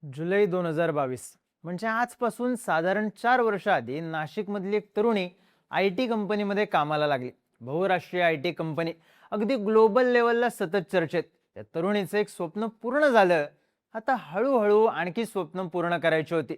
जुलै 2022 म्हणजे आजपासून साधारण 4 वर्ष आधी नाशिकमधली एक तरुणी आय टी कंपनीमध्ये कामाला लागली. बहुराष्ट्रीय आय टी कंपनी, अगदी ग्लोबल लेवलला सतत चर्चेत. त्या तरुणीचं एक स्वप्न पूर्ण झालं. आता हळूहळू आणखी स्वप्न पूर्ण करायची होती.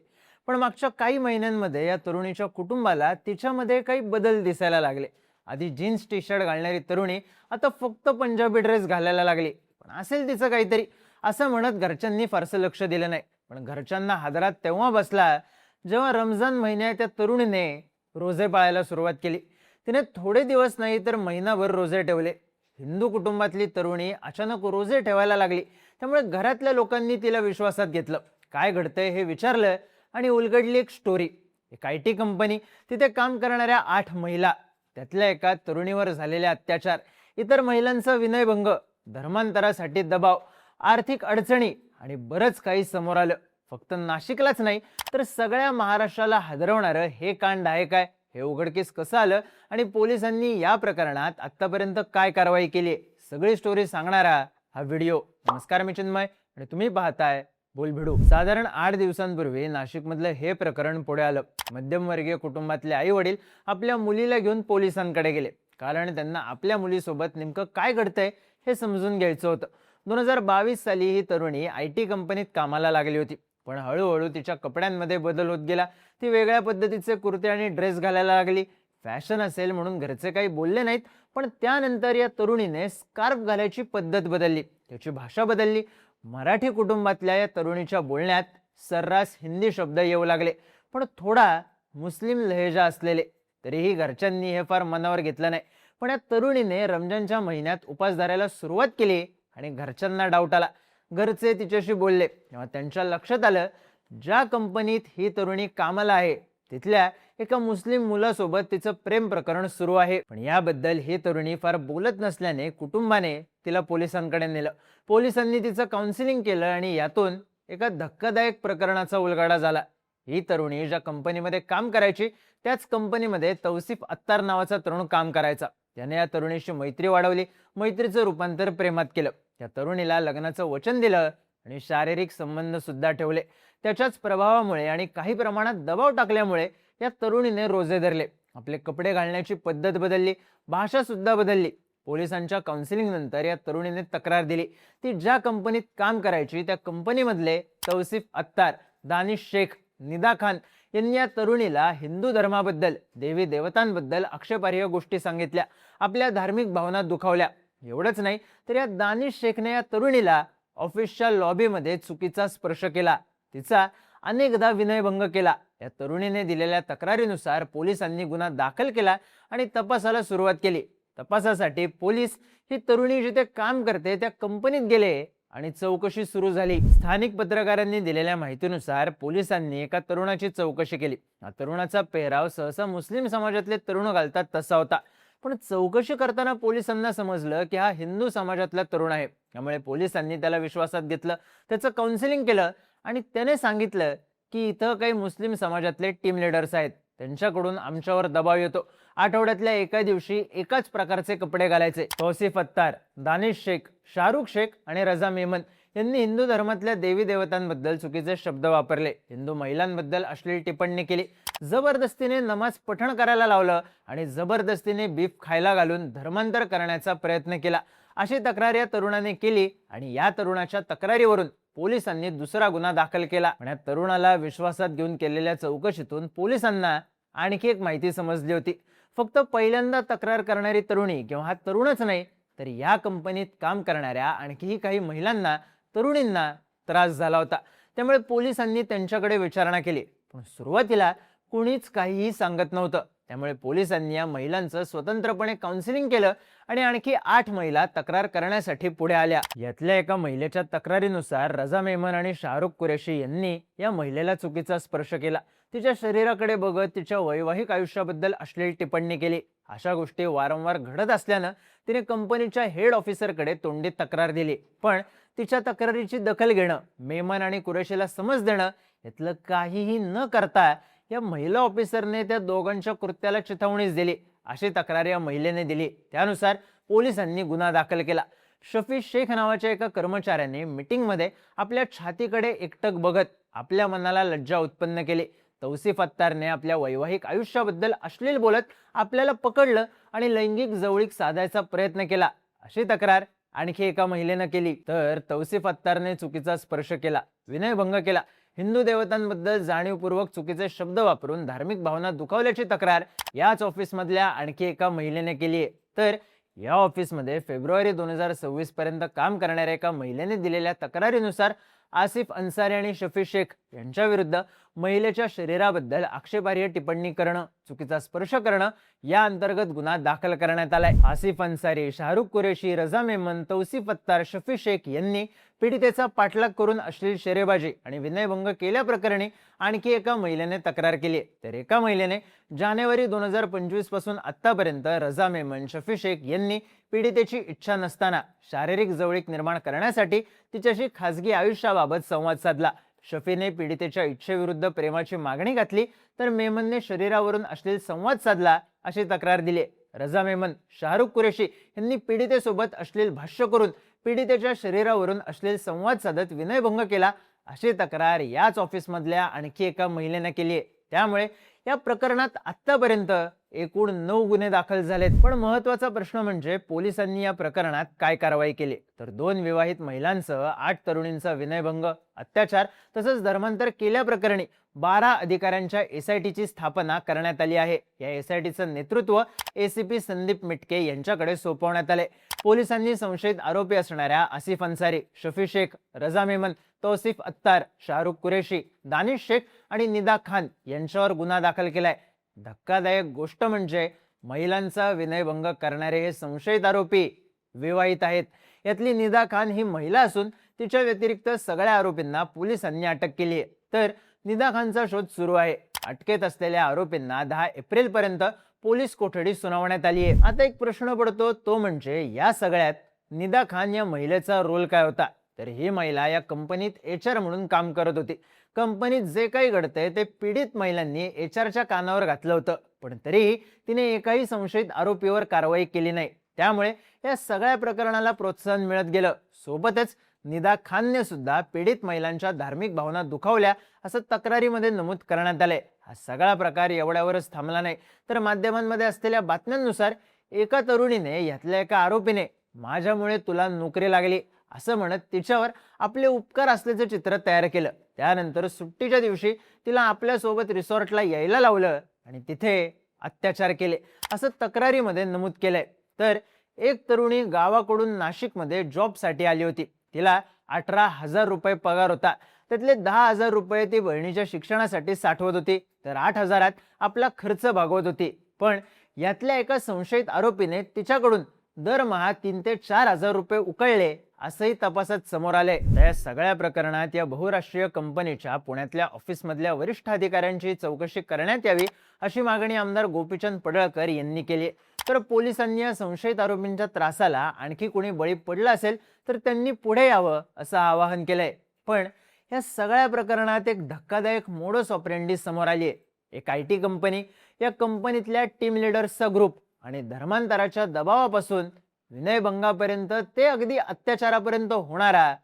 पण मागच्या काही महिन्यांमध्ये या तरुणीच्या कुटुंबाला तिच्यामध्ये काही बदल दिसायला लागले. आधी जीन्स टी शर्ट घालणारी तरुणी आता फक्त पंजाबी ड्रेस घालायला लागली. पण असेल तिचं काहीतरी, असं म्हणत घरच्यांनी फारसं लक्ष दिलं नाही. पण घरच्यांना हादरात तेव्हा बसला जेव्हा रमजान महिन्यात त्या तरुणीने रोजे पाळायला सुरुवात केली. तिने थोडे दिवस नाही तर महिनाभर रोजे ठेवले. हिंदू कुटुंबातली तरुणी अचानक रोजे ठेवायला लागली. त्यामुळे घरातल्या लोकांनी तिला विश्वासात घेतलं. काय घडतंय हे विचारलं आणि उलगडली एक स्टोरी. एक आय टी कंपनी, तिथे काम करणाऱ्या 8 महिला, त्यातल्या एका तरुणीवर झालेले अत्याचार, इतर महिलांचा विनयभंग, धर्मांतरासाठी दबाव, आर्थिक अडचणी आणि बरंच काही समोर आलं. फक्त नाशिकलाच नाही तर सगळ्या महाराष्ट्राला हादरवणारं हे कांड आहे काय, हे उघडकीस कसं आलं आणि पोलिसांनी या प्रकरणात आतापर्यंत काय कारवाई केली, सगळी स्टोरी सांगणारा हा व्हिडिओ. नमस्कार, मी चिन्मय आणि तुम्ही पाहताय बोलभिडू. साधारण 8 दिवसांपूर्वी नाशिकमधलं हे प्रकरण पुढे आलं. मध्यमवर्गीय कुटुंबातले आई वडील आपल्या मुलीला घेऊन पोलिसांकडे गेले, कारण त्यांना आपल्या मुलीसोबत नेमकं काय घडतंय हे समजून घ्यायचं होतं. 2022 साली ही तरुणी आय टी कंपनीत कामाला लागली होती. पण हळूहळू तिच्या कपड्यांमध्ये बदल होत गेला. ती वेगळ्या पद्धतीचे कुर्ते आणि ड्रेस घालायला लागली. फॅशन असेल म्हणून घरचे काही बोलले नाहीत. पण त्यानंतर या तरुणीने स्कार्फ घालायची पद्धत बदलली, त्याची भाषा बदलली. मराठी कुटुंबातल्या या तरुणीच्या बोलण्यात सर्रास हिंदी शब्द येऊ लागले, पण थोडा मुस्लिम लहेजा असलेले. तरीही घरच्यांनी हे फार मनावर घेतलं नाही. पण या तरुणीने रमजानच्या महिन्यात उपास धरायला सुरुवात केली आणि घरच्यांना डाऊट आला. घरचे तिच्याशी बोलले तेव्हा त्यांच्या लक्षात आलं, ज्या कंपनीत ही तरुणी कामाला आहे तिथल्या एका मुस्लिम मुलासोबत तिचं प्रेम प्रकरण सुरू आहे. पण याबद्दल ही तरुणी फार बोलत नसल्याने कुटुंबाने तिला पोलिसांकडे नेलं. पोलिसांनी तिचं काउन्सिलिंग केलं आणि यातून एका धक्कादायक प्रकरणाचा उलगडा झाला. ही तरुणी ज्या कंपनीमध्ये काम करायची त्याच कंपनीमध्ये तौसिफ अत्तार नावाचा तरुण काम करायचा. त्याने या तरुणीशी मैत्री वाढवली. मैत्रीचं रूपांतर प्रेमात केलं. त्या तरुणीला लग्नाचं वचन दिलं आणि शारीरिक संबंध सुद्धा ठेवले. त्याच्याच प्रभावामुळे आणि काही प्रमाणात दबाव टाकल्यामुळे या तरुणीने रोजे धरले. आपले कपडे घालण्याची पद्धत बदलली, भाषा सुद्धा बदलली. पोलिसांच्या काउन्सिलिंग नंतर या तरुणीने तक्रार दिली. ती ज्या कंपनीत काम करायची त्या कंपनीमधले तौसिफ अत्तार, दानिश शेख, निदा खान यांनी या तरुणीला हिंदू धर्माबद्दल, देवी देवतांबद्दल आक्षेपार्ह गोष्टी सांगितल्या, आपल्या धार्मिक भावना दुखावल्या. एवढंच नाही तर या दानिश शेखने या तरुणीला ऑफिसच्या लॉबीमध्ये चुकीचा स्पर्श केला, तिचा अनेकदा विनयभंग केला. या तरुणीने दिलेल्या तक्रारीनुसार पोलिसांनी गुन्हा दाखल केला आणि तपासाला सुरुवात केली. तपासासाठी पोलीस ही तरुणी जिथे काम करते त्या कंपनीत गेले आणि चौकशी सुरू झाली. स्थानिक पत्रकारांनी दिलेल्या माहितीनुसार पोलिसांनी एका तरुणाची चौकशी केली. या तरुणाचा पेहराव सहसा मुस्लिम समाजातले तरुण घालतात तसा होता. पण चौकशी करताना पोलिसांना समजलं की हा हिंदू समाजातला तरुण आहे. त्यामुळे पोलिसांनी त्याला विश्वासात घेतलं, त्याचं काउन्सिलिंग केलं आणि त्याने सांगितलं की इथं काही मुस्लिम समाजातले टीम लीडर्स आहेत, त्यांच्याकडून आमच्यावर दबाव येतो. आठवड्यातल्या एका दिवशी एकाच प्रकारचे कपडे घालायचे. तौसिफ अत्तार, दानिश शेख, शाहरुख शेख आणि रजा मेमन यांनी हिंदू धर्मातल्या देवी देवतांबद्दल चुकीचे शब्द वापरले, हिंदू महिलांबद्दल अश्लील टिप्पणी केली, जबरदस्तीने नमाज पठण करायला लावलं आणि जबरदस्तीने बीफ खायला घालून धर्मांतर करण्याचा प्रयत्न केला. अशी तक्रार या तरुणाने केली आणि या तरुणाच्या तक्रारीवरून पोलिसांनी दुसरा गुन्हा दाखल केला. पण या तरुणाला विश्वासात घेऊन केलेल्या चौकशीतून पोलिसांना आणखी एक माहिती समजली होती. फक्त पहिल्यांदा तक्रार करणारी तरुणी किंवा हा तरुणच नाही तर या कंपनीत काम करणाऱ्या आणखीही काही महिलांना, तरुणींना त्रास झाला होता. त्यामुळे पोलिसांनी त्यांच्याकडे विचारणा केली. पण सुरुवातीला कुणीच काहीही सांगत नव्हतं. त्यामुळे पोलिसांनी या महिलांचं स्वतंत्रपणे काउन्सिलिंग केलं आणि आणखी 8 महिला तक्रार करण्यासाठी पुढे आल्या. यातल्या एका महिलेच्या तक्रारीनुसार रजा मेमन आणि शाहरुख कुरेशी यांनी या महिलेला चुकीचा स्पर्श केला, तिच्या शरीराकडे बघत तिच्या वैवाहिक आयुष्याबद्दल अश्लील टिप्पणी केली. अशा गोष्टी वारंवार घडत असल्यानं तिने कंपनीच्या हेड ऑफिसरकडे तोंडी तक्रार दिली. पण तिच्या तक्रारीची दखल घेणं, मेमन आणि कुरेशीला समज देणं यातलं काहीही न करता या महिला ऑफिसरने त्या दोघांच्या कृत्याला चिथावणीच दिली, अशी तक्रार या महिलेने दिली. त्यानुसार पोलिसांनी गुन्हा दाखल केला. शफी शेख नावाच्या एका कर्मचाऱ्याने मीटिंगमध्ये आपल्या छातीकडे एकटक बघत आपल्या मनाला लज्जा उत्पन्न केली. तौसिफ अत्तारने आपल्या वैवाहिक आयुष्याबद्दल अश्लील बोलत आपल्याला पकडलं आणि लैंगिक जवळीक साधायचा प्रयत्न केला, अशी तक्रार आणखी एका महिलेनं केली. तर तौसिफ अत्तारने चुकीचा स्पर्श केला, विनयभंग केला, हिंदू देवतांबद्दल जाणीवपूर्वक चुकीचे शब्द वापरून धार्मिक भावना दुखावल्याची तक्रार याच ऑफिसमधल्या आणखी एका महिलेने केली आहे. तर या ऑफिसमध्ये फेब्रुवारी 2026 पर्यंत काम करणाऱ्या एका महिलेने दिलेल्या तक्रारीनुसार आसिफ अन्सारी आणि शफी शेख यांच्या विरुद्ध महिलेच्या शरीराबद्दल आक्षेपार्ह टिप्पणी करणं, चुकीचा स्पर्श करणं या अंतर्गत गुन्हा दाखल करण्यात आलाय. आसिफ अन्सारी, शाहरुख कुरेशी, रजा मेमन, तौसिफ अत्तार, शफी शेख यांनी पीडितेचा पाठलाग करून अश्लील शेरेबाजी आणि विनयभंग केल्याप्रकरणी आणखी एका महिलेने तक्रार केली. तर एका महिलेने जानेवारी 2025 पासून आतापर्यंत रजा मेमन, शफी शेख यांनी पीडितेची इच्छा नसताना शारीरिक जवळीक निर्माण करण्यासाठी तिच्याशी खासगी आयुष्याबाबत संवाद साधला. शफीने पीडितेच्या इच्छेविरुद्ध प्रेमाची मागणी घातली, तर मेमनने शरीरावरून अश्लील संवाद साधला, अशी तक्रार दिली. रजा मेमन, शाहरुख कुरेशी यांनी पीडितेसोबत अश्लील भाष्य करून पीडितेच्या शरीरावरून अश्लील संवाद साधत विनयभंग केला, अशी तक्रार याच ऑफिसमधल्या आणखी एका महिलेने केली आहे. त्यामुळे या प्रकरणात आतापर्यंत एकूण 9 गुन्हे दाखल झालेत. पण महत्त्वाचा प्रश्न म्हणजे पोलिसांनी या प्रकरणात काय कारवाई केली. तर 2 विवाहित महिलांसह 8 तरुणींचा विनयभंग, अत्याचार तसंच धर्मांतर केल्याप्रकरणी 12 अधिकाऱ्यांच्या एसआयटीची स्थापना करण्यात आली आहे. या एसआयटीचं नेतृत्व एसीपी संदीप मिटके यांच्याकडे सोपवण्यात आले. पोलिसांनी संशयित आरोपी असणाऱ्या आसिफ अन्सारी, शफी शेख, रजा मेमन, तौसिफ अत्तार, शाहरुख कुरेशी, दानिश शेख आणि निदा खान यांच्यावर गुन्हा दाखल केलाय. धक्कादायक गोष्ट म्हणजे महिलांचा विनयभंग करणारे हे संशयित आरोपी विवाहित आहेत. यातली निदा खान ही महिला असून तिच्या व्यतिरिक्त सगळ्या आरोपींना पोलिसांनी अटक केली आहे. तर निदा खानचा शोध सुरू आहे. अटकेत असलेल्या आरोपींना 10 एप्रिल पर्यंत पोलीस कोठडी सुनावण्यात आली आहे. आता एक प्रश्न पडतो, तो म्हणजे या सगळ्यात निदा खान या महिलेचा रोल काय होता. तर ही महिला या कंपनीत एचआर म्हणून काम करत होती. कंपनीत जे काही घडतंय ते पीडित महिलांनी एचआरच्या कानावर घातलं होतं, पण तरीही तिने एकाही संशयित आरोपीवर कारवाई केली नाही. त्यामुळे या सगळ्या प्रकरणाला प्रोत्साहन मिळत गेलं. सोबतच निदा खानने सुद्धा पीडित महिलांच्या धार्मिक भावना दुखावल्या, असं तक्रारीमध्ये नमूद करण्यात आलंय. हा सगळा प्रकार एवढ्यावरच थांबला नाही, तर माध्यमांमध्ये असलेल्या बातम्यांनुसार एका तरुणीने यातल्या एका आरोपीने माझ्यामुळे तुला नोकरी लागली असं म्हणत तिच्यावर आपले उपकार असल्याचं चित्र तयार केलं. त्यानंतर सुट्टीच्या दिवशी तिला आपल्यासोबत रिसॉर्टला यायला लावलं आणि तिथे अत्याचार केले, असं तक्रारीमध्ये नमूद केलंय. तर एक तरुणी गावाकडून नाशिकमध्ये जॉबसाठी आली होती. तिला 18,000 रुपये पगार होता. त्यातले 10,000 रुपये ती बहिणीच्या शिक्षणासाठी साठवत होती, तर 8,000त आपला खर्च भागवत होती. पण यातल्या एका संशयित आरोपीने तिच्याकडून दरमहा 3 ते 4,000 रुपये उकळले, असंही तपासात समोर आले. या सगळ्या प्रकरणात या बहुराष्ट्रीय कंपनीच्या पुण्यातल्या ऑफिसमधल्या वरिष्ठ अधिकाऱ्यांची चौकशी करण्यात यावी, अशी मागणी आमदार गोपीचंद पडळकर यांनी केली. तर पोलिसांनी या संशयित आरोपींच्या त्रासाला आणखी कोणी बळी पडला असेल तर त्यांनी पुढे यावं, असं आवाहन केलंय. पण या सगळ्या प्रकरणात एक धक्कादायक मोडस ऑपरेंडी समोर आली आहे. एक आयटी कंपनी, या कंपनीतल्या टीम लीडर्सचा ग्रुप आणि धर्मांतराच्या दबावापासून विनयभंगापर्यंत ते अगदी अत्याचारापर्यंत होणारा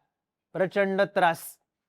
प्रचंड त्रास.